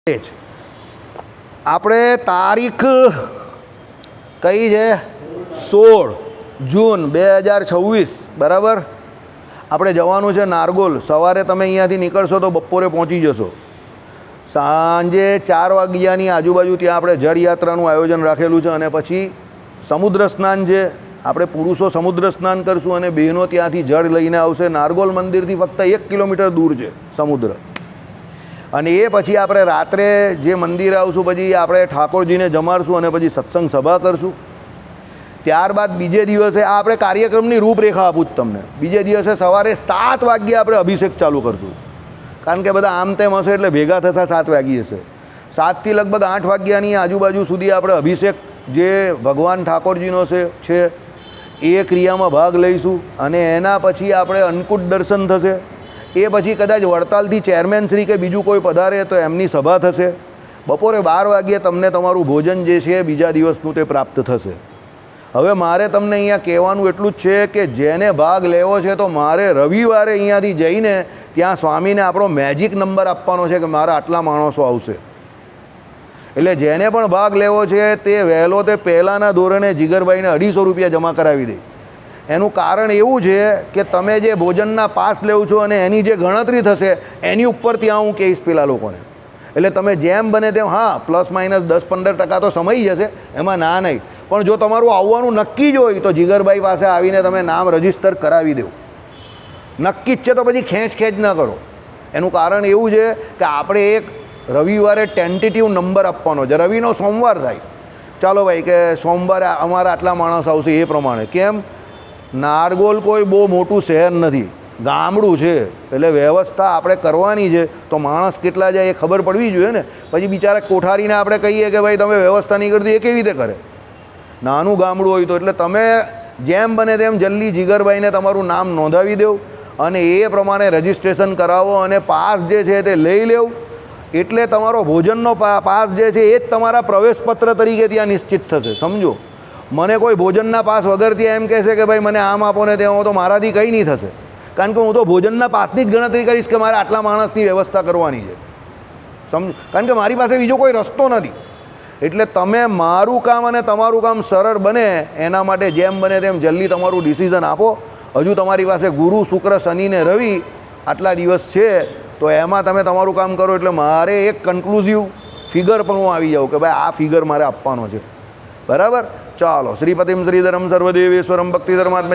આપણે તારીખ કઈ છે 16 જૂન 2026 બરાબર. આપણે જવાનું છે નારગોલ. સવારે તમે અહીંયાથી નીકળશો તો બપોરે પહોંચી જશો. સાંજે 4 વાગ્યાની આજુબાજુ ત્યાં આપણે જળયાત્રાનું આયોજન રાખેલું છે અને પછી સમુદ્ર સ્નાન છે. આપણે પુરુષો સમુદ્ર સ્નાન કરશું અને બહેનો ત્યાંથી જળ લઈને આવશે. નારગોલ મંદિરથી ફક્ત 1 કિલોમીટર દૂર છે સમુદ્ર. અને એ પછી આપણે રાત્રે જે મંદિર આવશું પછી આપણે ઠાકોરજીને જમાડશું અને પછી સત્સંગ સભા કરશું. ત્યારબાદ બીજે દિવસે આ આપણે કાર્યક્રમની રૂપરેખા આપું જ તમને. બીજે દિવસે સવારે 7 વાગ્યે આપણે અભિષેક ચાલુ કરશું, કારણ કે બધા આમ તેમ હશે એટલે ભેગા થશે 7 વાગી હશે. 7 થી લગભગ 8 વાગ્યાની આજુબાજુ સુધી આપણે અભિષેક જે ભગવાન ઠાકોરજીનો છે એ ક્રિયામાં ભાગ લઈશું. અને એના પછી આપણે અન્નકૂટ દર્શન થશે. એ પછી કદાચ વડતાલથી ચેરમેન શ્રી કે બીજું કોઈ પધારે તો એમની સભા થશે. બપોરે 12 વાગ્યે તમને તમારું ભોજન જે છે બીજા દિવસનું તે પ્રાપ્ત થશે. હવે મારે તમને અહીંયા કહેવાનું એટલું જ છે કે જેને ભાગ લેવો છે તો મારે રવિવારે અહીંયાથી જઈને ત્યાં સ્વામીને આપણો મેજિક નંબર આપવાનો છે કે મારા આટલા માણસો આવશે. એટલે જેને પણ ભાગ લેવો છે તે વહેલો તે પહેલાંના ધોરણે જીગરભાઈને 250 રૂપિયા જમા કરાવી દે. એનું કારણ એવું છે કે તમે જે ભોજનના પાસ લેવ છો અને એની જે ગણતરી થશે એની ઉપર ત્યાં હું કહીશ પેલા લોકોને. એટલે તમે જેમ બને તેમ, હા પ્લસ માઇનસ 10-15% તો સમય જશે, એમાં ના નહીં. પણ જો તમારું આવવાનું નક્કી જ હોય તો જીગરભાઈ પાસે આવીને તમે નામ રજીસ્ટર કરાવી દો. નક્કી જ છે તો પછી ખેંચ ન કરો. એનું કારણ એવું છે કે આપણે એક રવિવારે ટેન્ટેટિવ નંબર આપવાનો છે. રવિનો સોમવાર થાય, ચાલો ભાઈ કે સોમવારે અમારા આટલા માણસ આવશે એ પ્રમાણે. કેમ? નારગોલ કોઈ બહુ મોટું શહેર નથી, ગામડું છે. એટલે વ્યવસ્થા આપણે કરવાની છે તો માણસ કેટલા જાય એ ખબર પડવી જોઈએ ને. પછી બિચારા કોઠારીને આપણે કહીએ કે ભાઈ તમે વ્યવસ્થા નહીં કરતી, એ કેવી રીતે કરે? નાનું ગામડું હોય તો. એટલે તમે જેમ બને તેમ જલ્દી જીગરભાઈને તમારું નામ નોંધાવી દો અને એ પ્રમાણે રજિસ્ટ્રેશન કરાવો અને પાસ જે છે તે લઈ લેવું. એટલે તમારો ભોજનનો પાસ જે છે એ જ તમારા પ્રવેશપત્ર તરીકે ત્યાં નિશ્ચિત થશે. સમજો, મને કોઈ ભોજનના પાસ વગર ત્યાં એમ કહેશે કે ભાઈ મને આમ આપો ને ત્યાં, તો મારાથી કંઈ નહીં થશે. કારણ કે હું તો ભોજનના પાસની જ ગણતરી કરીશ કે મારે આટલા માણસની વ્યવસ્થા કરવાની છે. સમજો, કારણ કે મારી પાસે બીજો કોઈ રસ્તો નથી. એટલે તમે મારું કામ અને તમારું કામ સરળ બને એના માટે જેમ બને તેમ જલ્દી તમારું ડિસિઝન આપો. હજુ તમારી પાસે ગુરુ, શુક્ર, શનિ ને રવિ આટલા દિવસ છે તો એમાં તમે તમારું કામ કરો. એટલે મારે એક કન્ક્લુઝિવ ફિગર પણ હું આવી જાઉં કે ભાઈ આ ફિગર મારે આપવાનો છે. બરાબર? ચાલો. શ્રીપતિમ શ્રીધરમ સર્વદેવેશ્વરમ ભક્તિ ધર્માત્મ